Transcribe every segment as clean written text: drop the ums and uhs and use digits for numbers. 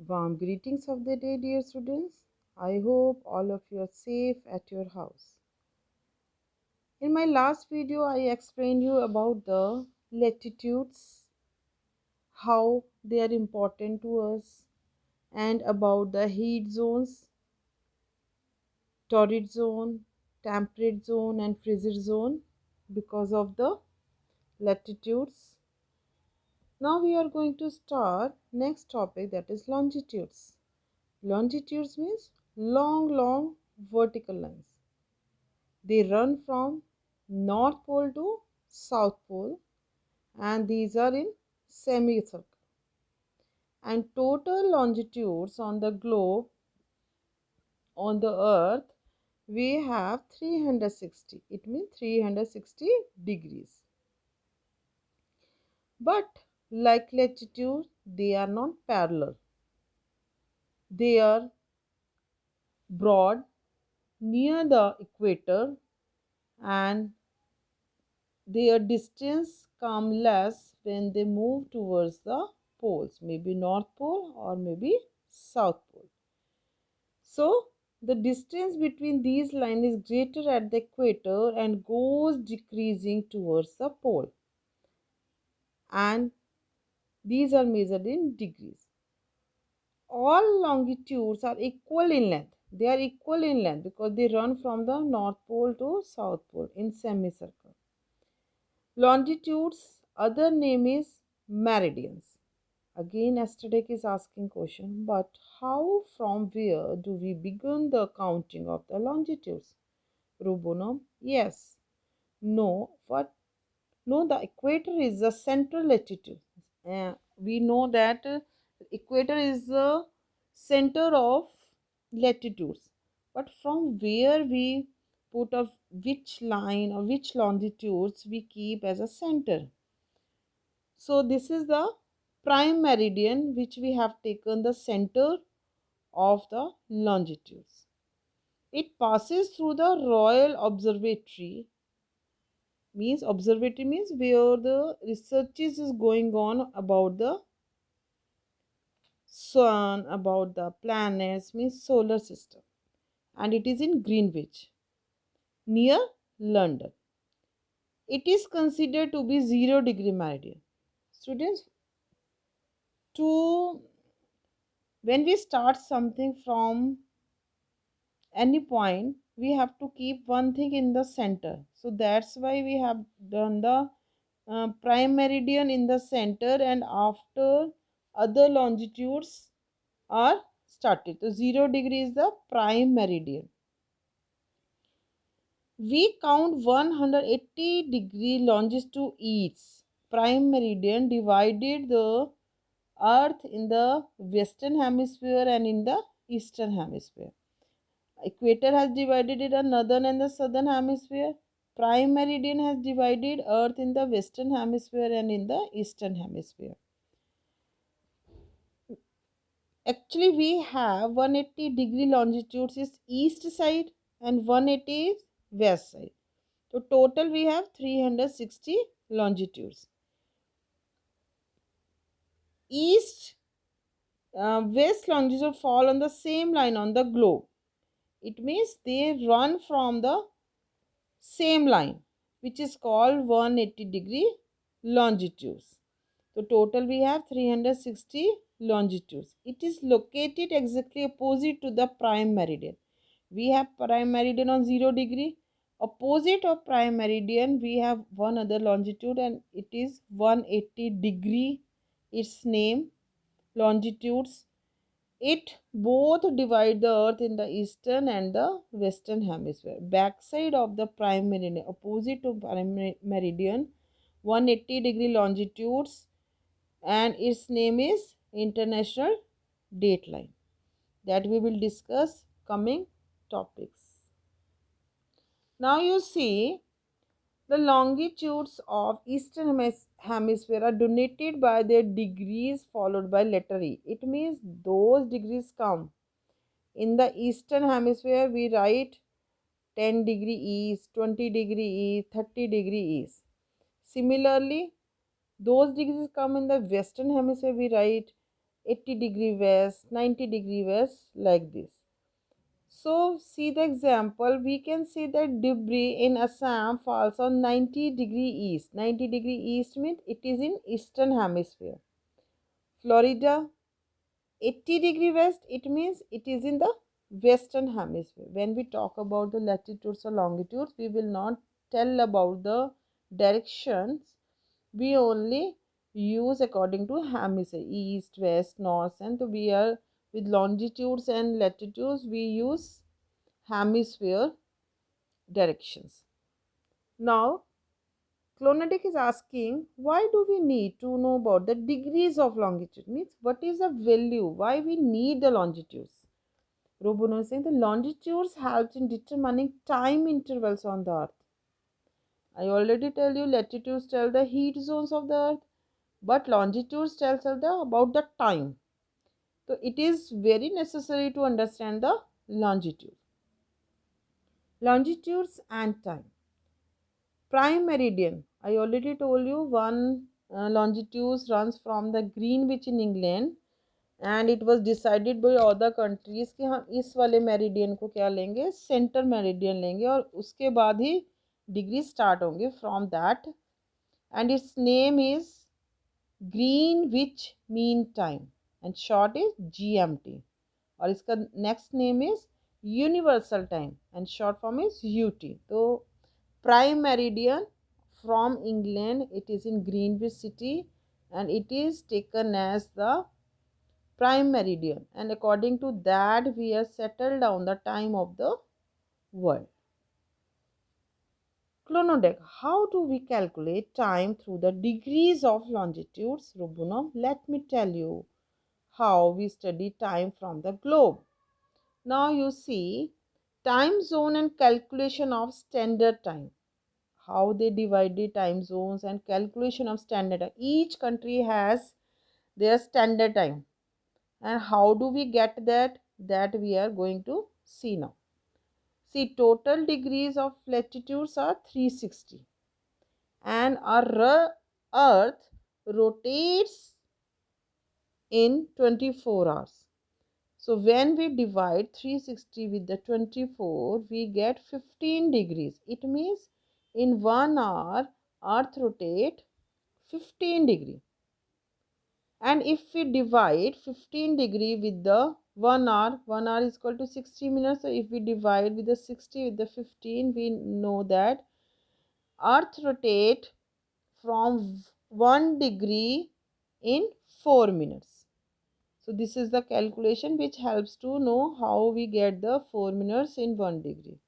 Warm greetings of the day, dear students. I hope all of you are safe at your house. In my last video, I explained you about the latitudes, how they are important to us, and about the heat zones, torrid zone, temperate zone, and frigid zone because of the latitudes. Now we are going to start next topic, that is longitudes. Longitudes means long vertical lines. They run from North Pole to South Pole, and these are in semicircle. And total longitudes on the globe, on the earth, we have 360. It means 360 degrees. But like latitude, they are not parallel. They are broad near the equator, and their distance come less when they move towards the poles, maybe North Pole or maybe South Pole. So the distance between these lines is greater at the equator and goes decreasing towards the pole, and these are measured in degrees. All longitudes are equal in length. They are equal in length because they run from the North Pole to South Pole in semicircle. Longitudes other name is meridians. Again, Aesthetic is asking question, but how, from where do we begin the counting of the longitudes? Rubunum, yes. No, what? No, the equator is the central latitude. We know that equator is the center of latitudes. But from where we put of which line or which longitudes we keep as a center? So this is the prime meridian which we have taken the center of the longitudes. It passes through the Royal Observatory, means observatory means where the research is going on about the sun, about the planets, means solar system, and it is in Greenwich near London. It is considered to be 0 degree meridian. Students, to when we start something from any point, we have to keep one thing in the center. So that's why we have done the prime meridian in the center, and after other longitudes are started. So 0 degree is the prime meridian. We count 180 degree longitude each. Prime meridian divided the earth in the western hemisphere and in the eastern hemisphere. Equator has divided it in northern and the southern hemisphere. Prime meridian has divided earth in the western hemisphere and in the eastern hemisphere. Actually, we have 180 degree longitudes is east side and 180 is west side. So total we have 360 longitudes. East west longitude fall on the same line on the globe. It means they run from the same line, which is called 180 degree longitudes. So total we have 360 longitudes. It is located exactly opposite to the prime meridian. We have prime meridian on 0 degree. Opposite of prime meridian we have one other longitude, and it is 180 degree. Its name longitudes. It both divide the earth in the eastern and the western hemisphere. Backside of the prime meridian, opposite to prime meridian, 180 degree longitudes, and its name is international dateline, that we will discuss coming topics. Now you see, the longitudes of eastern hemisphere are denoted by their degrees followed by letter E. It means those degrees come in the eastern hemisphere. We write 10 degree east, 20 degree east, 30 degree east. Similarly, those degrees come in the western hemisphere. We write 80-degree west, 90-degree west, like this. So see the example, we can see that debris in Assam falls on 90-degree east. 90-degree east means it is in eastern hemisphere. Florida, 80-degree west, it means it is in the western hemisphere. When we talk about the latitudes or longitudes, we will not tell about the directions. We only use according to hemisphere, east, west, north, and so we are with longitudes and latitudes we use hemisphere directions. Now, Klonodic is asking, why do we need to know about the degrees of longitude? Means what is the value? Why we need the longitudes? Robuno is saying the longitudes helps in determining time intervals on the earth. I already tell you latitudes tell the heat zones of the earth, but longitudes tells us about the time. So it is very necessary to understand the longitude. Longitudes and time. Prime meridian. I already told you one longitude runs from the Greenwich in England and it was decided by other countries कि हम इस वाले meridian को क्या लेंगे, centre meridian लेंगे और उसके बाद ही डिग्री स्टार्ट होंगे from that, and it's name is Greenwich mean time and short is GMT, और इसका next name is universal time and short form is UT. तो prime meridian from England, it is in Greenwich city and it is taken as the prime meridian, and according to that we have settled down the time of the world. Clonodec, how do we calculate time through the degrees of longitudes? Rubuno, let me tell you how we study time from the globe. Now you see time zone and calculation of standard time. How they divide the time zones and calculation of standard time. Each country has their standard time, and how do we get that we are going to see now. See, total degrees of latitudes are 360 and our earth rotates in 24 hours. So when we divide 360 with the 24, we get 15 degrees. It means in 1 hour earth rotate 15 degree. And if we divide 15 degree with the 1 hour is equal to 60 minutes. So if we divide with the 60 with the 15, we know that earth rotate from 1 degree in 4 minutes. So this is the calculation which helps to know how we get the 4 minutes in 1 degree.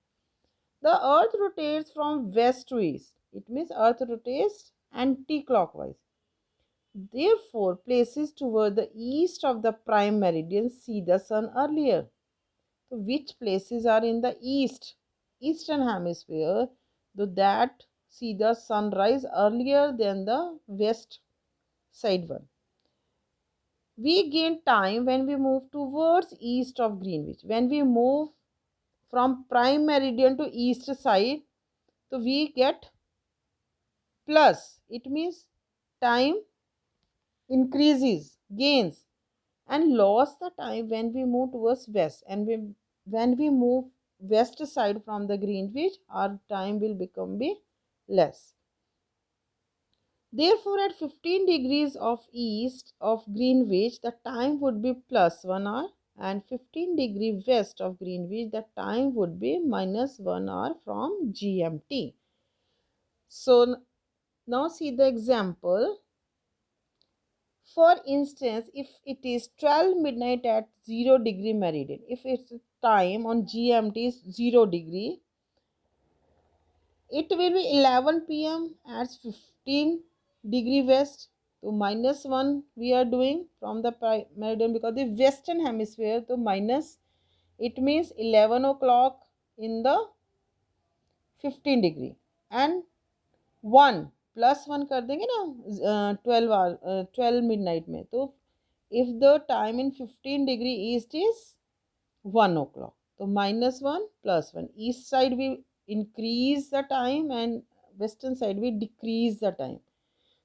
The earth rotates from west to east. It means earth rotates anti-clockwise. Therefore, places toward the east of the prime meridian see the sun earlier. So which places are in the eastern hemisphere, though that see the sunrise earlier than the west side one. We gain time when we move towards east of Greenwich. When we move from prime meridian to east side, so we get plus. It means time increases, gains, and lost the time when we move towards west, and when we move west side from the Greenwich, our time will become be less. Therefore, at 15 degrees of east of Greenwich, the time would be plus 1 hour, and 15 degree west of Greenwich, the time would be minus 1 hour from GMT. So now see the example. For instance, if it is 12 midnight at 0 degree meridian, if its time on GMT is 0 degree, it will be 11 p.m. at 15 degree west. So minus 1 we are doing from the meridian because the western hemisphere, so minus, it means 11 o'clock in the 15 degree, and 1 plus 1 कर देंगे ना 12 midnight में, तो if the time in 15 degree east is 1 o'clock, so minus 1 plus 1, east side we increase the time and western side we decrease the time.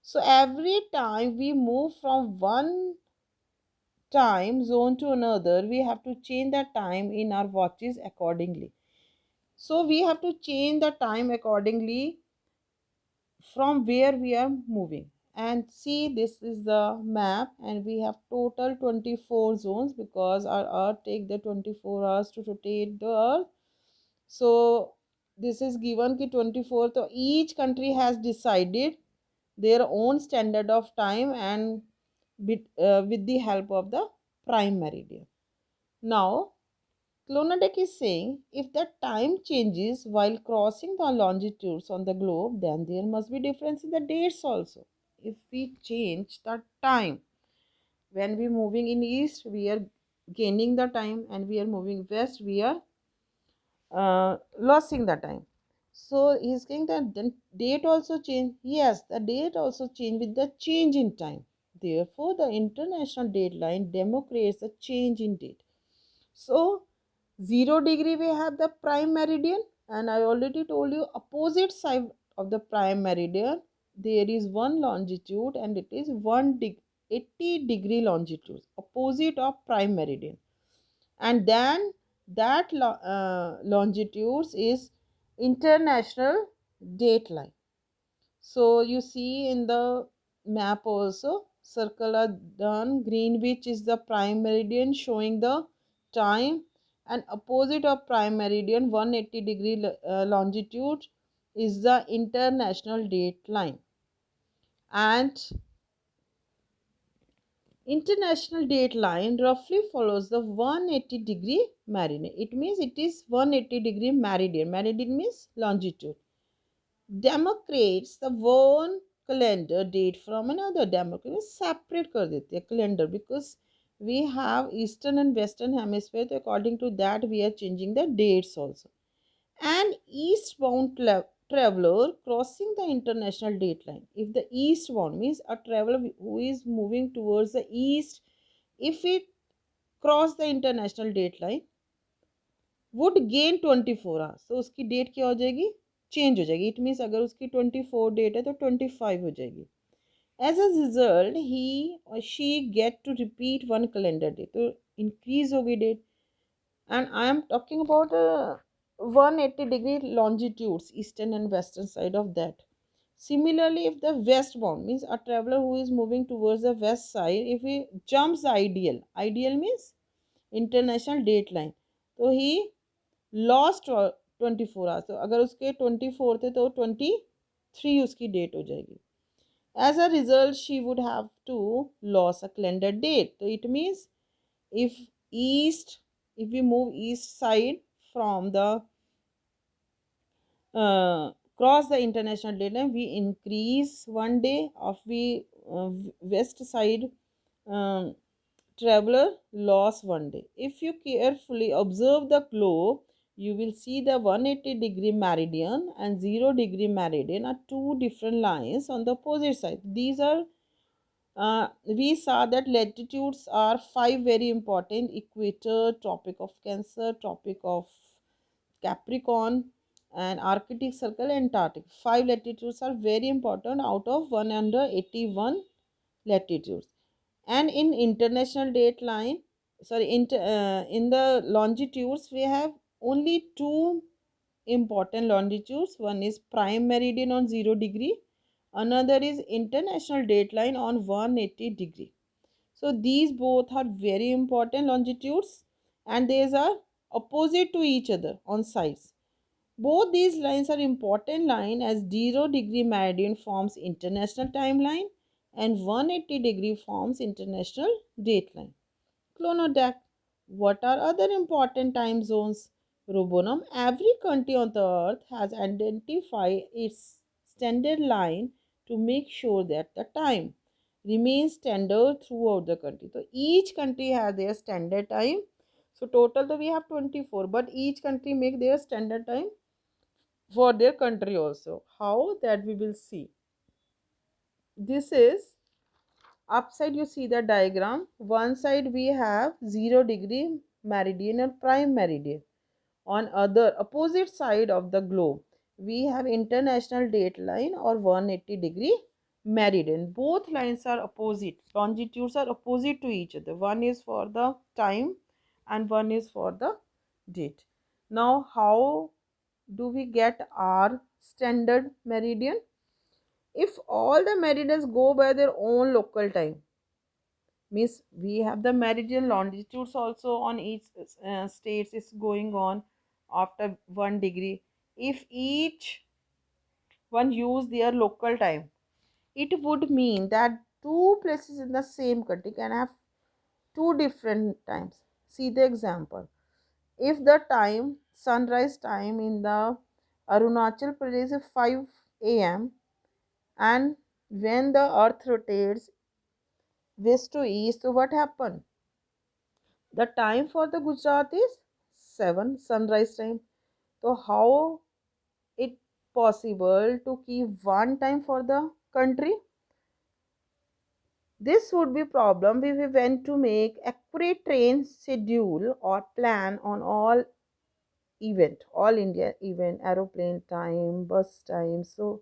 So every time we move from one time zone to another, we have to change the time in our watches accordingly. So we have to change the time accordingly from where we are moving. And see, this is the map, and we have total 24 zones because our earth take the 24 hours to rotate the earth. So this is given ki 24, so each country has decided their own standard of time, and with the help of the prime meridian. Now Klonodek is saying if the time changes while crossing the longitudes on the globe, then there must be difference in the dates also. If we change the time, when we moving in east, we are gaining the time, and we are moving west, we are losing the time. So he's saying that then date also change. Yes, the date also change with the change in time. Therefore, the international date line demonstrates the change in date. So 0 degree we have the prime meridian, and I already told you opposite side of the prime meridian there is one longitude, and it is 80-degree longitude opposite of prime meridian, and then that longitudes is international date line. So you see in the map also circle are done. Greenwich is the prime meridian showing the time, and opposite of prime meridian 180-degree longitude is the international date line. And international date line roughly follows the 180-degree meridian. It means it is 180-degree meridian. Meridian means longitude. Democrats the one calendar date from another. Democrats separate कर देते हैं calendar because we have eastern and western hemisphere, so according to that we are changing the dates also. An eastbound traveler crossing the international date line. If the eastbound means a traveler who is moving towards the east, if it cross the international date line, would gain 24 hours, तो उसकी date क्या हो जाएगी, change हो जाएगी. It means अगर उसकी 24 date है तो 25 हो जाएगी. एज अ रिजल्ट ही और she get to repeat one calendar day, तो इंक्रीज होगी date. And I am talking about 180-degree longitudes eastern and western side of that. Similarly, if the westbound means a traveler who is moving towards the west side, if he jumps the ideal means international date line, तो he lost 24 hours, तो अगर उसके 24 थे तो 23 उसकी date हो जाएगी. As a result she would have to lose a calendar date. तो it means if east, if we move east side from the cross the international date line, we increase 1 day. Of we west side um, traveler lost 1 day. If you carefully observe the globe, you will see the 180-degree meridian and 0-degree meridian are two different lines on the opposite side. These are we saw that latitudes are five very important: equator, tropic of cancer, tropic of capricorn, and arctic circle, antarctic. Five latitudes are very important out of 181 latitudes. And in international date line, in the longitudes we have only two important longitudes. One is prime meridian on 0 degree, another is international date line on 180 degree. So these both are very important longitudes, and these are opposite to each other on sides. Both these lines are important line as 0 degree meridian forms international timeline and 180 degree forms international date line. Clonodec. What are other important time zones? Robonum. Every country on the earth has identified its standard line to make sure that the time remains standard throughout the country. So each country has their standard time. So total though we have 24, but each country make their standard time for their country also. How, that we will see. This is upside, you see the diagram. One side we have 0 degree meridian or prime meridian. On other opposite side of the globe we have international date line or 180 degree meridian. Both lines are opposite. Longitudes are opposite to each other. One is for the time and one is for the date. Now, how do we get our standard meridian? If all the meridians go by their own local time, means we have the meridian longitudes also on each states is going on after 1 degree. If each one use their local time, it would mean that two places in the same country can have two different times. See the example. If the time, sunrise time in the Arunachal Pradesh is 5 a.m. and when the earth rotates west to east, so what happened? The time for the Gujarat is 7 sunrise time. So how it possible to keep one time for the country? This would be problem if we went to make accurate train schedule or plan on all India event, aeroplane time, bus time. So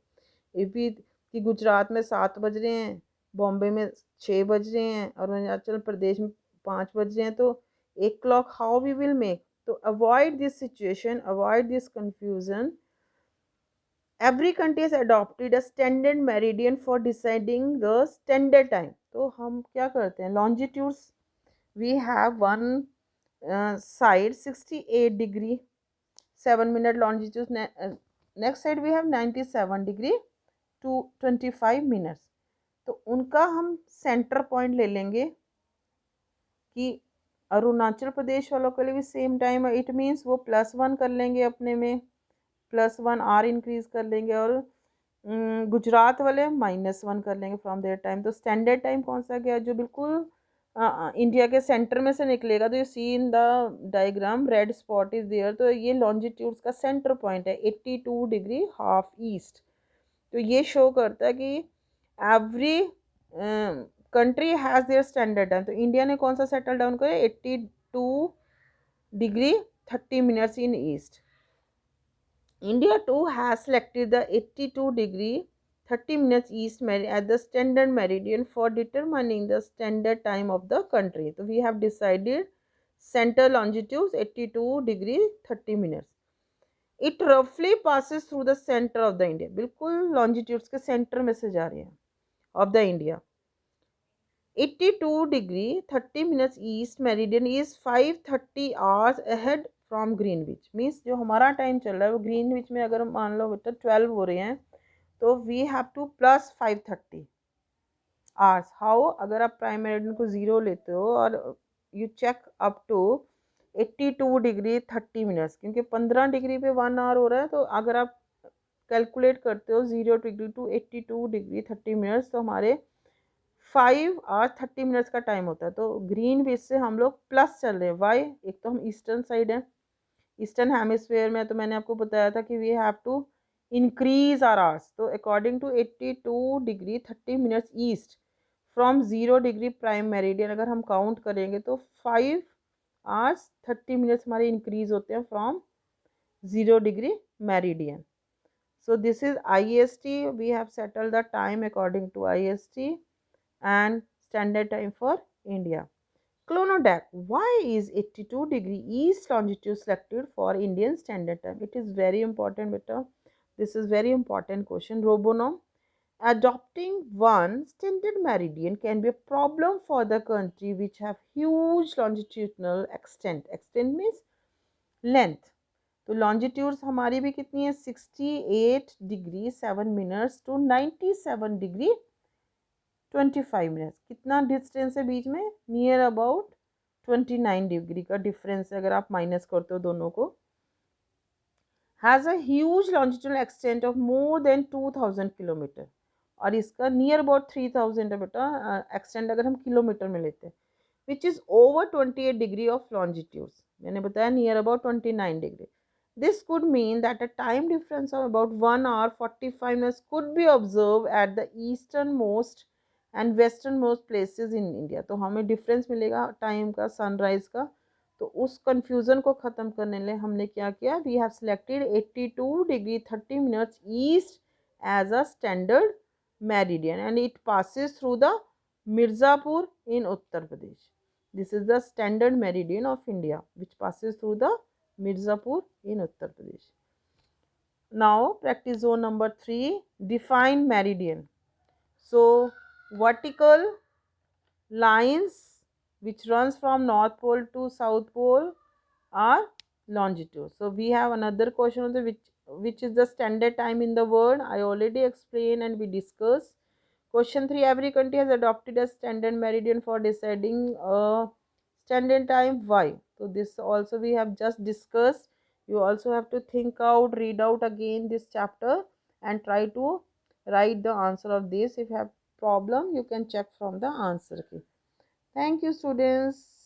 if we कि गुजरात में 7 बज रहे हैं, बॉम्बे में 6 बज रहे हैं और अरुणाचल प्रदेश में 5 बज रहे हैं, तो एक clock how we will make? तो avoid this situation, avoid this confusion, every country has adopted a standard meridian for deciding the standard time. तो हम क्या करते हैं, longitudes we have one side 68 degree 7 minute longitude, next side we have 97 degree to 25 minutes. तो उनका हम centre point ले लेंगे कि अरुणाचल प्रदेश वालों के लिए भी सेम टाइम है, इट मीन्स वो +1 कर लेंगे अपने में, +1 आर इंक्रीज कर लेंगे, और गुजरात वाले -1 कर लेंगे फ्रॉम देयर टाइम. तो स्टैंडर्ड टाइम कौन सा गया जो बिल्कुल इंडिया के सेंटर में से निकलेगा? तो you see in the diagram red spot is there. तो ये लॉन्जिट्यूड्स का सेंटर पॉइंट है 82 डिग्री हाफ ईस्ट. तो ये शो करता है कि every country has their standard time. तो इंडिया ने कौन सा सेटल डाउन किया? 82 degree 30 minutes in east. India too has selected the 82 degree 30 minutes east as the standard meridian for determining the standard time of the country. So we have decided center longitude 82 degree 30 minutes. It roughly passes through the center of the India. बिल्कुल longitudes के center में से जा रहे हैं of the India. 82 degree 30 minutes east meridian is 5:30 hours ahead from Greenwich. Means जो हमारा time चल रहा है वो ग्रीनविच में अगर मान लो बेटा 12 हो रहे हैं, तो we have to plus 5:30 hours. How? अगर आप प्राइम मेरिडियन को 0 लेते हो और you check up to 82 degree 30 minutes, क्योंकि 15 डिग्री पे 1 आवर हो रहा है, तो अगर आप कैलकुलेट करते हो 0 डिग्री टू 82 डिग्री 30 मिनट्स, तो हमारे 5 आवर्स 30 मिनट्स का टाइम होता है. तो ग्रीनविच से हम लोग प्लस चल रहे हैं. वाई? एक तो हम ईस्टर्न साइड है, ईस्टर्न हेमिस्फेयर में, तो मैंने आपको बताया था कि we have to increase our hours. तो according to 82 degree 30 minutes east from 0 degree prime meridian अगर हम काउंट करेंगे तो 5 आवर्स 30 मिनट्स हमारे इंक्रीज होते हैं from 0 degree meridian. So this is IST. We have settled the time according to IST and standard time for India. Clonodec. Why is 82 degree east longitude selected for Indian standard time? It is very important, beta. This is very important question. Robonom. Adopting one standard meridian can be a problem for the country which have huge longitudinal extent. Extent means length. तो longitudes हमारी भी कितनी है? 68 degree 7 minutes to 97 degree 25 minutes. कितना distance है बीच में? Near about 29 degree का डिफरेंस है अगर आप माइनस करते हो दोनों को. Has a huge longitudinal extent of more than 2000 kilometer, और इसका नियर अबाउट 3000 है बेटा एक्सटेंट अगर हम किलोमीटर में लेते हैं, which is over 28 degree of longitudes. मैंने बताया near about 29 degree. This could mean that a time difference of about 1 hour 45 minutes could be observed at the easternmost and westernmost places in India. तो हमें difference मिलेगा time का, sunrise का. तो उस confusion को ख़त्म करने लिए हमने क्या किया? We have selected 82 degree 30 minutes east as a standard meridian, and it passes through the Mirzapur in Uttar Pradesh. This is the standard meridian of India, which passes through the Mirzapur in Uttar Pradesh. Now, practice zone number 3, define meridian. So, vertical lines which runs from North Pole to South Pole are longitude. So, we have another question on the which is the standard time in the world. I already explained and we discussed. Question 3, every country has adopted a standard meridian for deciding a standard time. Why? So, this also we have just discussed. You also have to think out, read out again this chapter and try to write the answer of this. If you have problem, you can check from the answer key. Thank you, students.